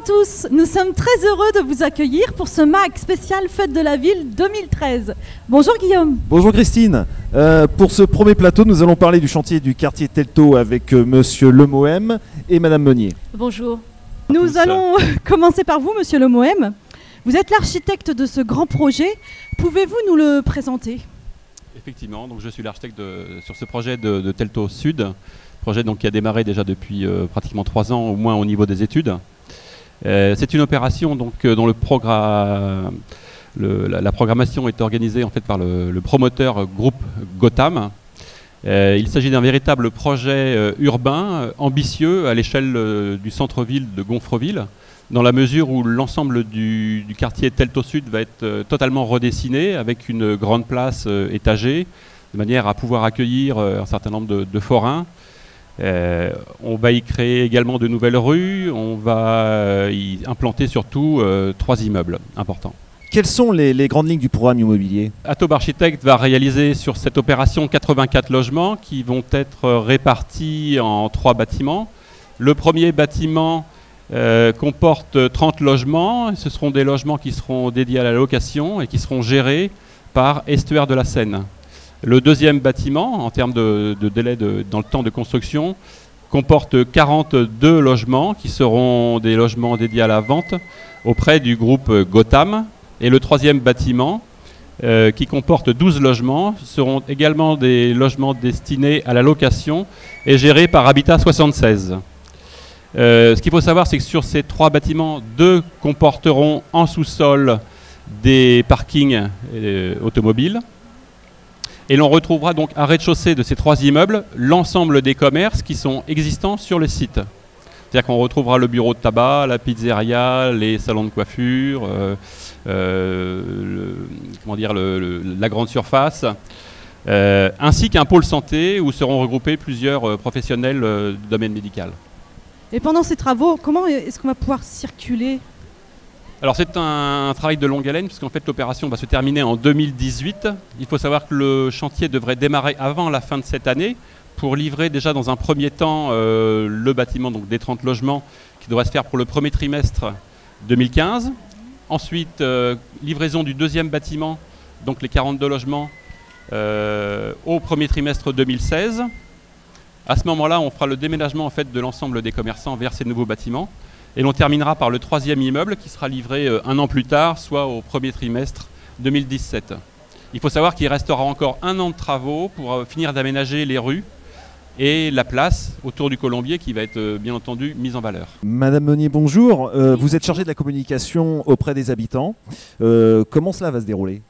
tous, nous sommes très heureux de vous accueillir pour ce MAC spécial Fête de la Ville 2013. Bonjour Guillaume. Bonjour Christine. Pour ce premier plateau, nous allons parler du chantier du quartier Telto avec Monsieur Lemohem et Madame Meunier. Bonjour. Nous allons commencer par vous, Monsieur Lemohem. Vous êtes l'architecte de ce grand projet. Pouvez-vous nous le présenter ? Effectivement, donc je suis l'architecte sur ce projet de Telto Sud, projet donc, qui a démarré déjà depuis pratiquement 3 ans, au moins au niveau des études. C'est une opération donc, dont la programmation est organisée en fait, par le promoteur groupe Gotham. Il s'agit d'un véritable projet urbain, ambitieux, à l'échelle du centre-ville de Gonfreville, dans la mesure où l'ensemble du quartier Telto Sud va être totalement redessiné, avec une grande place étagée, de manière à pouvoir accueillir un certain nombre de forains. On va y créer également de nouvelles rues, on va y implanter surtout 3 immeubles importants. Quelles sont les grandes lignes du programme immobilier ? Atobe Architect va réaliser sur cette opération 84 logements qui vont être répartis en 3 bâtiments. Le premier bâtiment comporte 30 logements. Ce seront des logements qui seront dédiés à la location et qui seront gérés par Estuaires de la Seine. Le deuxième bâtiment, en termes de délai dans le temps de construction, comporte 42 logements qui seront des logements dédiés à la vente auprès du groupe Gotham. Et le troisième bâtiment, qui comporte 12 logements, seront également des logements destinés à la location et gérés par Habitat 76. Ce qu'il faut savoir, c'est que sur ces 3 bâtiments, 2 comporteront en sous-sol des parkings automobiles. Et l'on retrouvera donc à rez-de-chaussée de ces 3 immeubles l'ensemble des commerces qui sont existants sur le site. C'est-à-dire qu'on retrouvera le bureau de tabac, la pizzeria, les salons de coiffure, la grande surface, ainsi qu'un pôle santé où seront regroupés plusieurs professionnels du domaine médical. Et pendant ces travaux, comment est-ce qu'on va pouvoir circuler ? Alors c'est un travail de longue haleine puisqu'en fait l'opération va se terminer en 2018. Il faut savoir que le chantier devrait démarrer avant la fin de cette année pour livrer déjà dans un premier temps le bâtiment donc des 30 logements qui devrait se faire pour le premier trimestre 2015. Ensuite, livraison du deuxième bâtiment, donc les 42 logements, au premier trimestre 2016. À ce moment-là, on fera le déménagement en fait, de l'ensemble des commerçants vers ces nouveaux bâtiments. Et l'on terminera par le 3e immeuble qui sera livré 1 an plus tard, soit au premier trimestre 2017. Il faut savoir qu'il restera encore 1 an de travaux pour finir d'aménager les rues et la place autour du Colombier qui va être bien entendu mise en valeur. Madame Meunier, bonjour. Vous êtes chargée de la communication auprès des habitants. Comment cela va se dérouler ?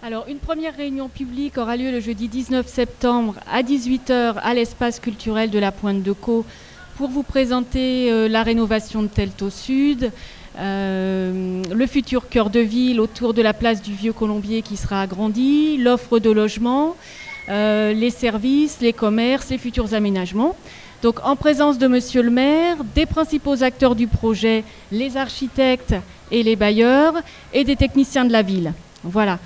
Alors, une première réunion publique aura lieu le jeudi 19 septembre à 18h à l'espace culturel de la Pointe de Caux pour vous présenter la rénovation de Telto Sud, le futur cœur de ville autour de la place du Vieux Colombier qui sera agrandi, l'offre de logement, les services, les commerces, les futurs aménagements. Donc en présence de Monsieur le maire, des principaux acteurs du projet, les architectes et les bailleurs et des techniciens de la ville. Voilà.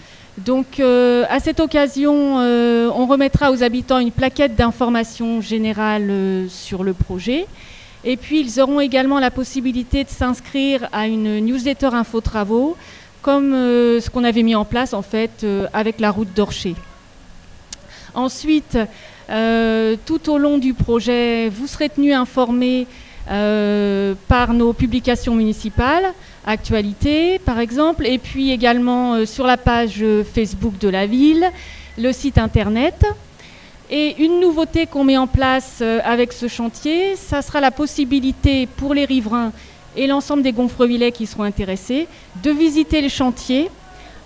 Donc à cette occasion, on remettra aux habitants une plaquette d'information générale sur le projet. Et puis ils auront également la possibilité de s'inscrire à une newsletter info travaux, comme ce qu'on avait mis en place en fait avec la route d'Orcher. Ensuite, tout au long du projet, vous serez tenus informés par nos publications municipales, actualités par exemple, et puis également sur la page Facebook de la ville, le site internet. Et une nouveauté qu'on met en place avec ce chantier, ça sera la possibilité pour les riverains et l'ensemble des Gonfrevillais qui seront intéressés de visiter le chantier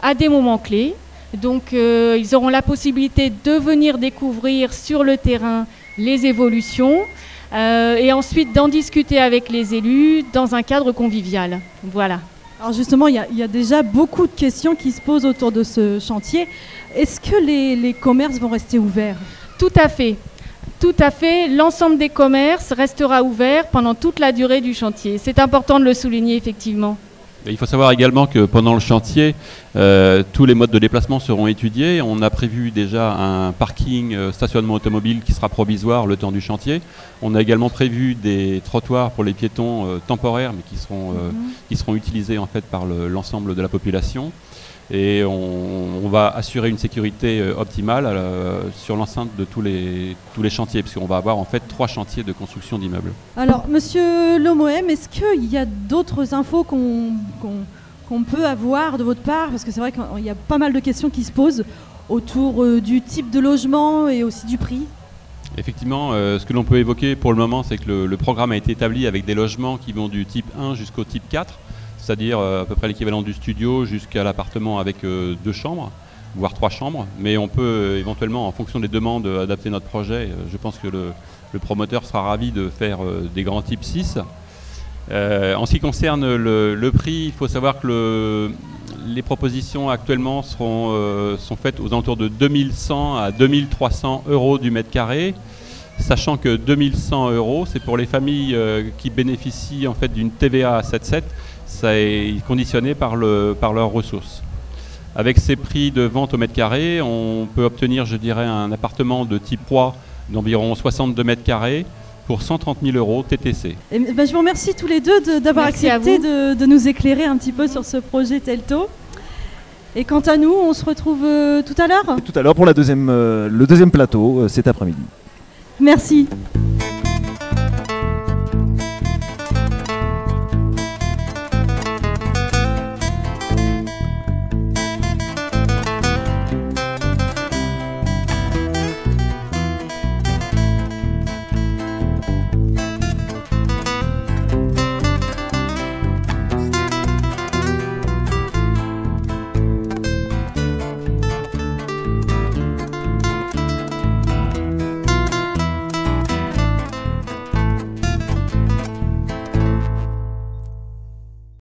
à des moments clés. Donc ils auront la possibilité de venir découvrir sur le terrain les évolutions et ensuite d'en discuter avec les élus dans un cadre convivial. Voilà. Alors justement, il y a déjà beaucoup de questions qui se posent autour de ce chantier. Est-ce que les commerces vont rester ouverts ? Tout à fait. Tout à fait. L'ensemble des commerces restera ouvert pendant toute la durée du chantier. C'est important de le souligner, effectivement. Il faut savoir également que pendant le chantier, Tous les modes de déplacement seront étudiés. On a prévu déjà un parking stationnement automobile qui sera provisoire le temps du chantier. On a également prévu des trottoirs pour les piétons temporaires, mais qui seront utilisés en fait par l'ensemble de la population. Et on va assurer une sécurité optimale sur l'enceinte de tous les chantiers, puisqu'on va avoir en fait 3 chantiers de construction d'immeubles. Alors, monsieur Lomoem, est-ce qu'il y a d'autres infos qu'on peut avoir de votre part? Parce que c'est vrai qu'il y a pas mal de questions qui se posent autour du type de logement et aussi du prix. Effectivement, ce que l'on peut évoquer pour le moment, c'est que le programme a été établi avec des logements qui vont du type 1 jusqu'au type 4, c'est-à-dire à peu près l'équivalent du studio jusqu'à l'appartement avec 2 chambres, voire 3 chambres. Mais on peut éventuellement, en fonction des demandes, adapter notre projet. Je pense que le promoteur sera ravi de faire des grands types 6. En ce qui concerne le prix, il faut savoir que les propositions actuellement sont faites aux alentours de 2100 à 2300 euros du mètre carré, sachant que 2100 euros, c'est pour les familles qui bénéficient en fait d'une TVA à 7,7, ça est conditionné par leurs ressources. Avec ces prix de vente au mètre carré, on peut obtenir, je dirais, un appartement de type 3 d'environ 62 mètres carrés pour 130 000 euros TTC. Je vous remercie tous les deux d'avoir accepté de nous éclairer un petit peu sur ce projet Telto. Et quant à nous, on se retrouve tout à l'heure. Tout à l'heure pour le deuxième plateau cet après-midi. Merci.